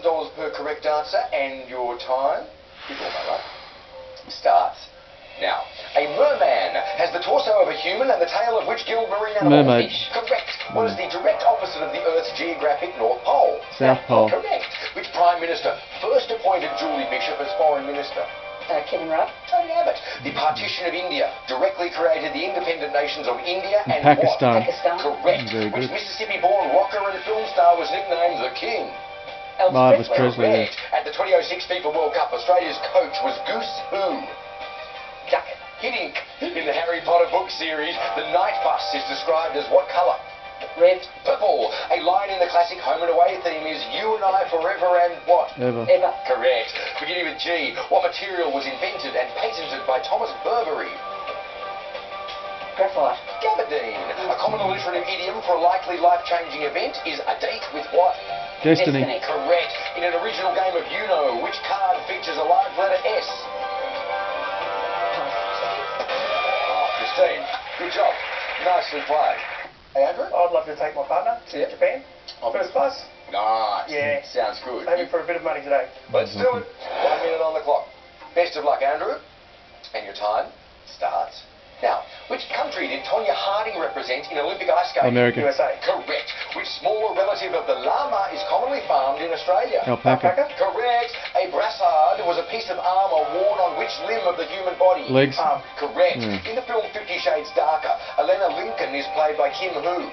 per correct answer, and your time, if all my luck, starts now. A merman has the torso of a human and the tail of which gilled marine animal? Mermaid. Fish. Correct. What is the direct opposite of the Earth's geographic North Pole? South Pole. Correct. Which Prime Minister first appointed Julie Bishop as Foreign Minister? Kevin Rudd. Tony Abbott. The partition of India directly created the independent nations of India and Pakistan. what? Pakistan. Correct. Very Which good. Mississippi-born rocker and film star was nicknamed the King? Elvis Presley. Yeah. Correct. At the 2006 FIFA World Cup, Australia's coach was Goose who? Duck. Hiddink. In the Harry Potter book series, the night bus is described as what colour? Red. Purple. A line in the classic Home and Away theme is you and I forever and what? Ever. Ever. Correct. Beginning with G, what material was invented and patented by Thomas Burberry? Graphite. Gabardine. A common alliterative idiom for a likely life-changing event is a date with what? Destiny. Correct. In an original game of Uno, which card features a large letter S? Christine, good job. Nicely played. Hey, Andrew? I'd love to take my partner to Yeah. Japan. First class. Nice. Yeah. Sounds good. Aiming for a bit of money today. Let's do it. 1 minute on the clock. Best of luck, Andrew. And your time starts now. Which country did Tonya Harding represent in Olympic ice skating? America. USA. Correct. Which smaller relative of the llama is commonly farmed in Australia? Alpaca. Correct. A brassard was a piece of armour worn on which limb of the human body? Legs. Correct. Mm. In the film 50 Shades Darker, Elena Lincoln is played by Kim who?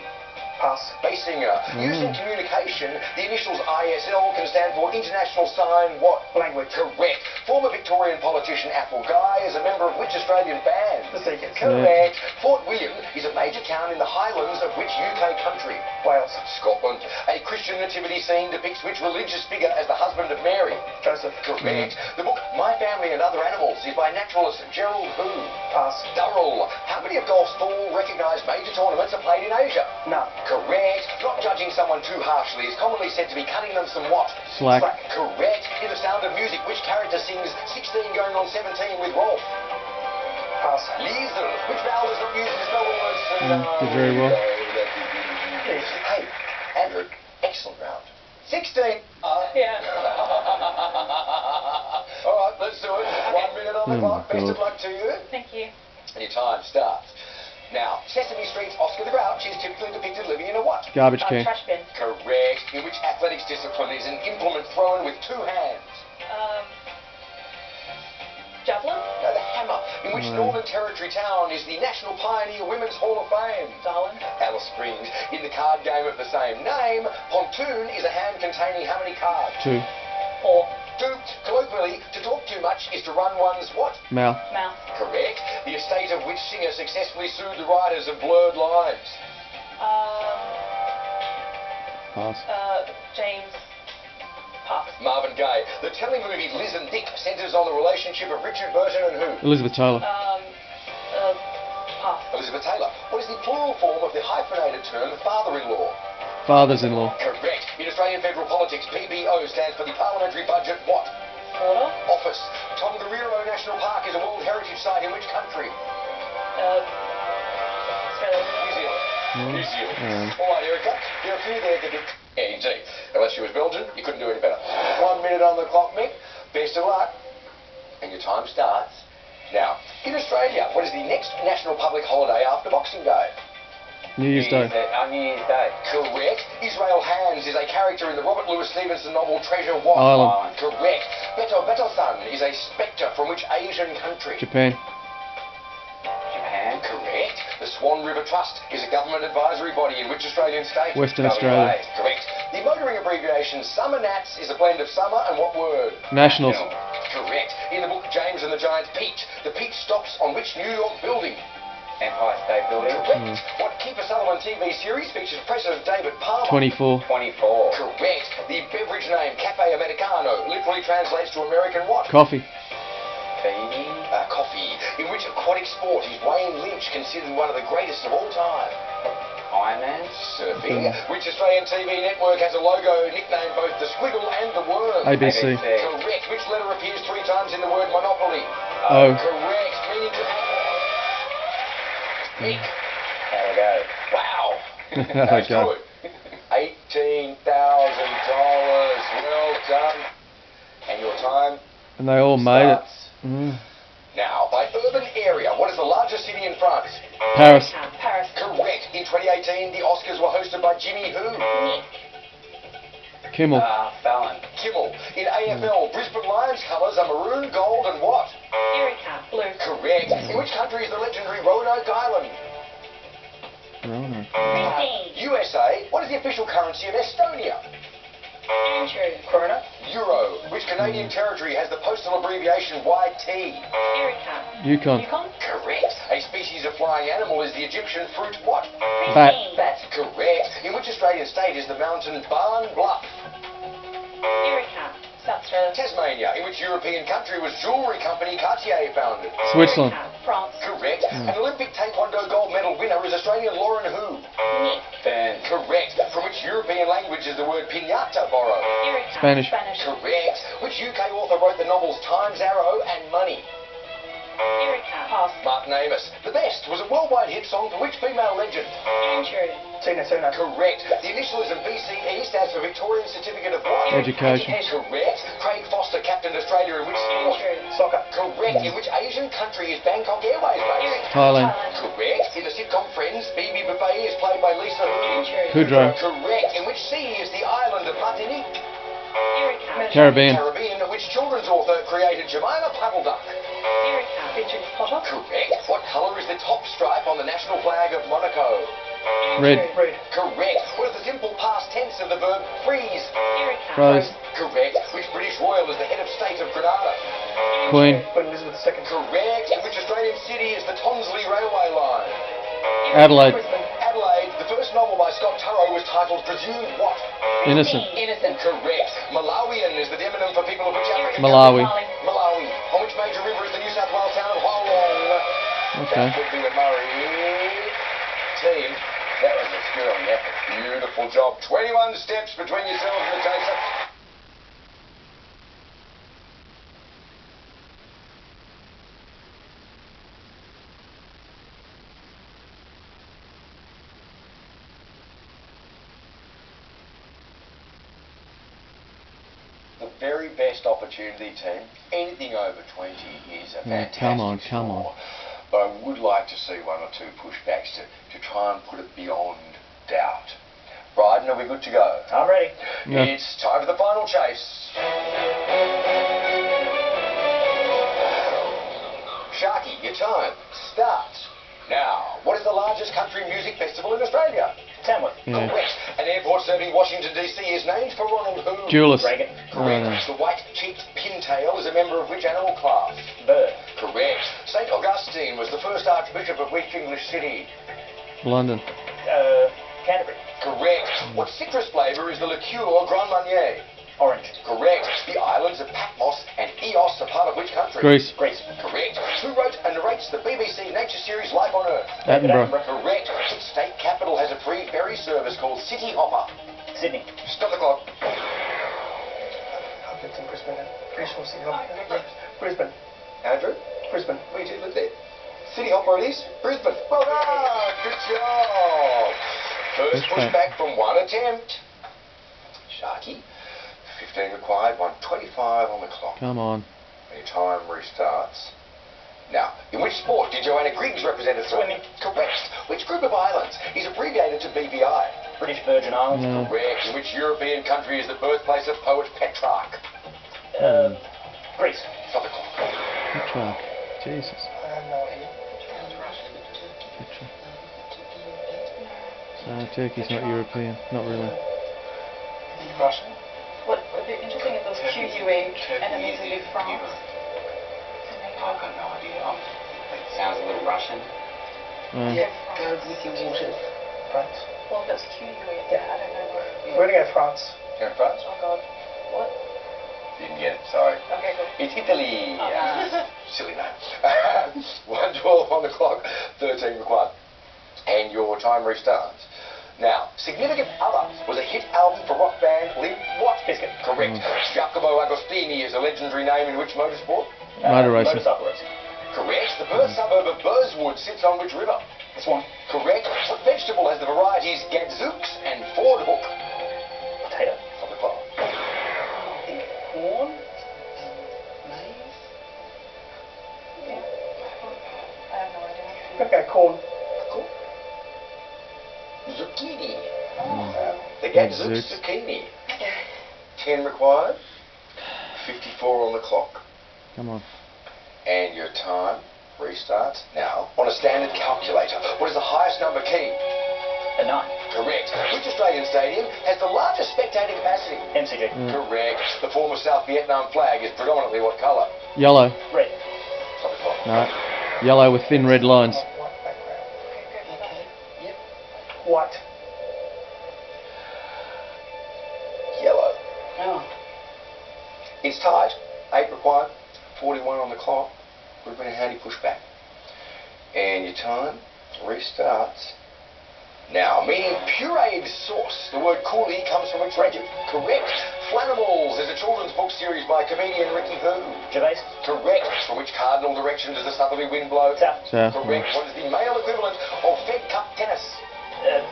Pass. Basinger. Used in communication, the initials ISL can stand for International Sign what? Language. Correct. Former Victorian politician Apple Guy is a member of which Australian band? The Seekers. Correct. Fort William is a major town in the Highlands of which UK country? Wales. Scotland. A Christian nativity scene depicts which religious figure as the husband of Mary? Joseph. Correct. The book My Family and Other Animals is by naturalist Gerald who? Pass. Durrell. How many of golf's four recognised major tournaments are played in Asia? None. Correct. Not judging someone too harshly is commonly said to be cutting them some what? Slack. Correct. In The Sound of Music, which character sings 16 going on 17 with Rolf? Pass. Liesel. Which vowel is not used to spell the words? Did very well. Yes. Hey, Andrew, excellent round. 16. Yeah. All right, let's do it. 1 minute on the Oh, clock. Best of God. luck to you. Thank you. And your time starts. Now, Sesame Street's Oscar the Grouch is typically depicted living in a what? Garbage can. Trash bin. Correct. In which athletics discipline is an implement thrown with two hands? Javelin. No, the hammer. In which Northern Territory town is the National Pioneer Women's Hall of Fame? Darwin. Alice Springs. In the card game of the same name, pontoon is a hand containing how many cards? 2. 4. Two. Colloquially, to talk too much is to run one's what? Mouth. Mouth. Correct. The estate of which singer successfully sued the writers of Blurred Lines? Pass. James. Pass. Marvin Gaye. The telemovie Liz and Dick centres on the relationship of Richard Burton and who? Elizabeth Taylor. Pass. Elizabeth Taylor. What is the plural form of the hyphenated term father-in-law? Fathers-in-law. Correct. In Australian federal politics, PBO stands for the Parliamentary Budget what? Order. Office. Tongariro National Park is a World Heritage Site in which country? Australia. New Zealand. New Zealand. Mm. All right, Erica. There are a few there that did ANZ. Unless you was Belgian, you couldn't do any better. 1 minute on the clock, Mick. Best of luck. And your time starts now. In Australia, what is the next national public holiday after Boxing Day? New Year's Day. On New Year's Day. Correct. Israel Hands is a character in the Robert Louis Stevenson novel Treasure what? Island. Correct. Beto Beto-san is a spectre from which Asian country? Japan. Japan. Correct. The Swan River Trust is a government advisory body in which Australian state? Western Australia. Correct. The motoring abbreviation Summer Nats is a blend of summer and what word? Nationals. Correct. In the book James and the Giant Peach, the Peach stops on which New York building? Empire State Building. Correct. What Keeper Sutherland TV series features President David Palmer? 24. 24. Correct. The beverage name Cafe Americano literally translates to American what? Coffee. Coffee. In which aquatic sport is Wayne Lynch considered one of the greatest of all time? Iron Man. Surfing. Which Australian TV network has a logo nicknamed both the squiggle and the worm? ABC. Correct. Which letter appears 3 times in the word monopoly? O. Correct. Meaning to have... Mick. There we go. Wow. That's Okay. good. $18,000. Well done. And your time And they all made it. starts Mm. now. By urban area, what is the largest city in France? Paris. Paris. Correct. In 2018, the Oscars were hosted by Jimmy who? Nick. Kimmel. Fallon. Kimmel. In AFL, Brisbane Lions colours are maroon, gold and what? Erica. Blue. Correct. In which country is the legendary Roanoke Island? Roanoke. Christine. USA. What is the official currency of Estonia? Andrew. Corona. Euro. Which Canadian territory has the postal abbreviation YT? Erica. Yukon. Yukon. Correct. A species of flying animal is the Egyptian fruit what? Bat. Christine. Bat. Correct. In which Australian state is the mountain Barn Bluff? Erica. South Australia. Tasmania. In which European country was jewellery company Cartier founded? Switzerland. Erica. France. Correct. An Olympic Taekwondo gold medal winner is Australian Lauren who? Nick. Burn. Correct. From which European language is the word piñata borrowed? Erica. Spanish. Spanish. Correct. Which UK author wrote the novels Time's Arrow and Money? Erica. Pass. Martin Amis. The Best was a worldwide hit song for which female legend? Andrew. Tina Turner. Correct. The initialism VCE stands for Victorian Certificate of what? Education. Correct. Craig Foster captained Australia in which sport? Andrew. Soccer. Correct. In which Asian country is Bangkok Airways based? Erica. Thailand. Correct. In the sitcom Friends, Phoebe Buffet is played by Lisa who? Andrew. Kudrow. Correct. In which sea is the island of Martinique? Erica. Caribbean. Caribbean. Which children's author created Jemima Puddle Duck? Erica. Richard Potter. Correct. What colour is the top stripe on the national flag of Monaco? Red. Red. Correct. What is the simple past tense of the verb freeze? Erica. Rose. Correct. Which British royal is the head of state of Grenada? Queen. Queen Elizabeth II. Correct. In which Australian city is the Tonsley Railway Line? Adelaide. Brisbane. Adelaide. The first novel by Scott Turow was titled Presumed what? Innocent. Innocent. Correct. Malawian is the demonym for people of which African Malawi. country? Malawi. On which major river is the New South Wales town of Holong? Okay. That would be the Murray team. That was a sterling effort. Beautiful job. 21 steps between yourselves and the chaser. The very best opportunity, team. Anything over 20 is a Yeah, fantastic come on, come score. on. But I would like to see one or two pushbacks to try and put it beyond doubt. Bryden, are we good to go? I'm ready. Yeah. It's time for the final chase. Sharky, your time starts now. What is the largest country music festival in Australia? Tamworth. Yeah. Correct. An airport serving Washington, D.C. is named for Ronald who? Julius. Reagan. Correct. Oh, no. The white-cheeked pintail is a member of which animal class? Bird. Correct. St. Augustine was the first archbishop of which English city? London. Canterbury. Correct. What citrus flavour is the liqueur Grand Marnier? Orange. Correct. The islands of Patmos and Eos are part of which country? Greece. Greece. Correct. Who wrote and narrates the BBC nature series Life on Earth? Attenborough. Correct. Which state capital has a free ferry service called City Hopper? Sydney. Stop the clock. I've lived in Brisbane. Pretty sure City Hopper. Brisbane. Andrew? Brisbane. Where did you live there? City Hopper it is. Brisbane. Well done. Good job. First pushback from one attempt. Sharky. 15 required, 125 on the clock. Come on. Your time restarts. Now, in which sport did Joanna Griggs represent us? Swimming. Correct. Which group of islands is abbreviated to BVI? British Virgin Islands. No. Correct. In which European country is the birthplace of poet Petrarch? Greece. Stop the clock. Petrarch. Jesus. I have no idea. Petrarch. Turkey's not European. Not really. Russian. What would be interesting if those QUA enemies would be France. I've got no idea. It sounds a little Russian. Yeah, go with your water. France. Well, if it's QUA, yeah, I don't know. We're gonna go France. You're in France? Oh God. What? Didn't get it, sorry. Okay, cool. It's Italy. Okay. Silly name. 112 on the clock, 13 required. And your time restarts. Now, Significant Other was a hit album for rock band Limp what? Bizkit. Correct. Giacomo Agostini is a legendary name in which motorsport? Motor racing. Motorcycle racing. Correct. The Perth suburb of Burswood sits on which river? Swan. Correct. What vegetable has the varieties Gadzooks and Ford Hook? Potato. On the clock. The That's Gadzooks Zooks. Zucchini. 10 required. 54 on the clock. Come on. And your time restarts now on a standard calculator. What is the highest number key? A 9. Correct. Which Australian stadium has the largest spectator capacity? MCG. Correct. The former South Vietnam flag is predominantly what colour? Yellow. Red. Stop the clock. No. Yellow with thin red lines. Yep. White. Yellow. Oh. It's tight. 8 required. 41 on the clock. Would have been a handy pushback. And your time restarts now. Meaning pureed sauce. The word coolie comes from which region? Correct. Flammable is a children's book series by comedian Ricky Who. Gervais. Correct. From which cardinal direction does the southerly wind blow? South. South. Correct. What is the male equivalent of Fed Cup tennis?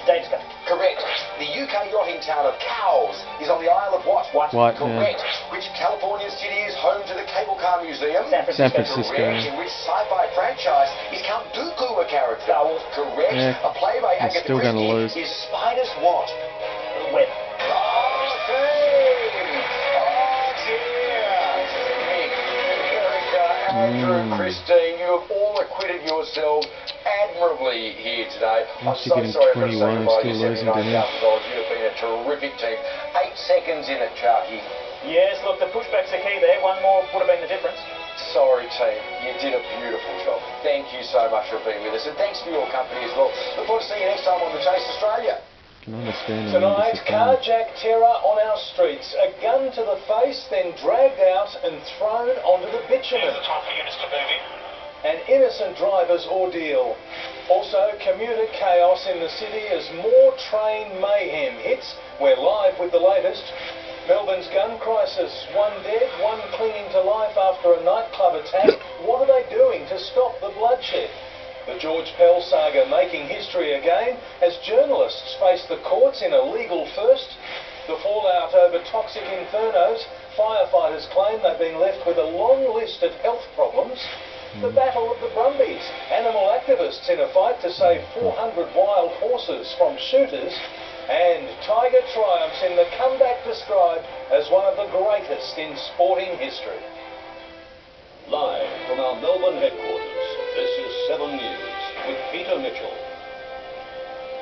Davis Cup. Correct. The UK yachting town of Cowes is on the Isle of what? White. White. Correct. Yeah. Which California city is home to the Cable Car Museum? San Francisco. San Francisco. Correct. In which sci-fi franchise is Count Dooku a character? Star Wars. Correct. Yeah. A play by He's Agatha still gonna Christie lose. is Spider's what? Web. Andrew, Christine, you have all acquitted yourselves admirably here today. I'm After so getting sorry for 21 saying and goodbye still to you, losing to him. $79,000. You have been a terrific team. 8 seconds in it, Sharky. Yes, look, the pushback's the key there. One more would have been the difference. Sorry, team. You did a beautiful job. Thank you so much for being with us, and thanks for your company as well. Look forward to seeing you next time on The Chase Australia. Can understand. Tonight, carjack terror on our streets. A gun to the face, then dragged out and thrown onto the bitumen. An innocent driver's ordeal. Also, commuter chaos in the city as more train mayhem hits. We're live with the latest. Melbourne's gun crisis. 1 dead, 1 clinging to life after a nightclub attack. What are they doing to stop the bloodshed? The George Pell saga making history again as journalists face the courts in a legal first. The fallout over toxic infernos. Firefighters claim they've been left with a long list of health problems. The battle of the Brumbies. Animal activists in a fight to save 400 wild horses from shooters. And Tiger triumphs in the comeback described as one of the greatest in sporting history. Live from our Melbourne headquarters, this is 7 News with Peter Mitchell.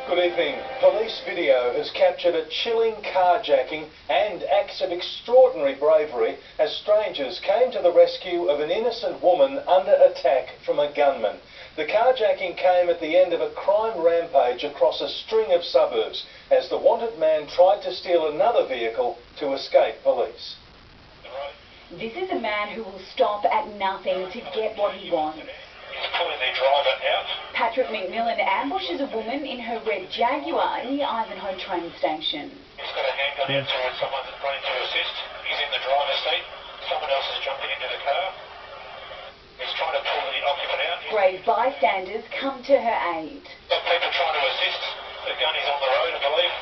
Good evening. Police video has captured a chilling carjacking and acts of extraordinary bravery as strangers came to the rescue of an innocent woman under attack from a gunman. The carjacking came at the end of a crime rampage across a string of suburbs as the wanted man tried to steal another vehicle to escape police. This is a man who will stop at nothing to get what he wants. He's pulling their driver out. Patrick McMillan ambushes a woman in her red Jaguar in the Ivanhoe train station. He's got a handgun out towards someone that's running to assist. He's in the driver's seat. Someone else is jumping into the car. He's trying to pull the occupant out. Brave bystanders come to her aid. Got people trying to assist. The gun is on the road, I believe.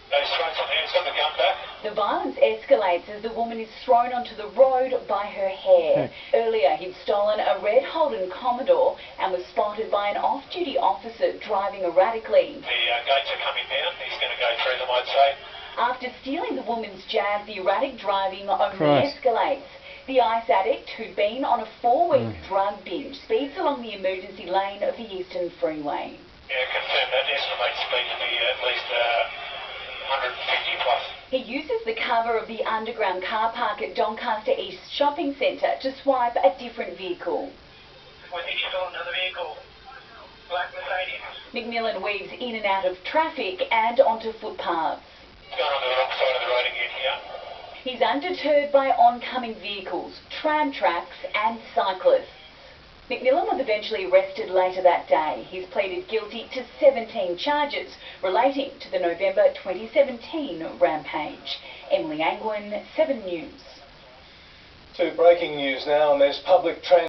He's thrown something. He's got the gun back. The violence escalates as the woman is thrown onto the road by her hair. Earlier, he'd stolen a red Holden Commodore and was spotted by an off-duty officer driving erratically. The gates are coming down. He's going to go through them, I'd say. After stealing the woman's Jag, the erratic driving only Christ. escalates. The ice addict, who'd been on a 4-week drug binge, speeds along the emergency lane of the Eastern Freeway. Yeah, confirm that. Estimate speed to be at least 150 plus. He uses the cover of the underground car park at Doncaster East Shopping Centre to swipe a different vehicle. We think you got another vehicle. Black Mercedes. McMillan weaves in and out of traffic and onto footpaths. Going on the wrong side of the road again here. He's undeterred by oncoming vehicles, tram tracks and cyclists. McMillan was eventually arrested later that day. He's pleaded guilty to 17 charges relating to the November 2017 rampage. Emily Angwin, 7 News. To breaking news now, and there's public transport.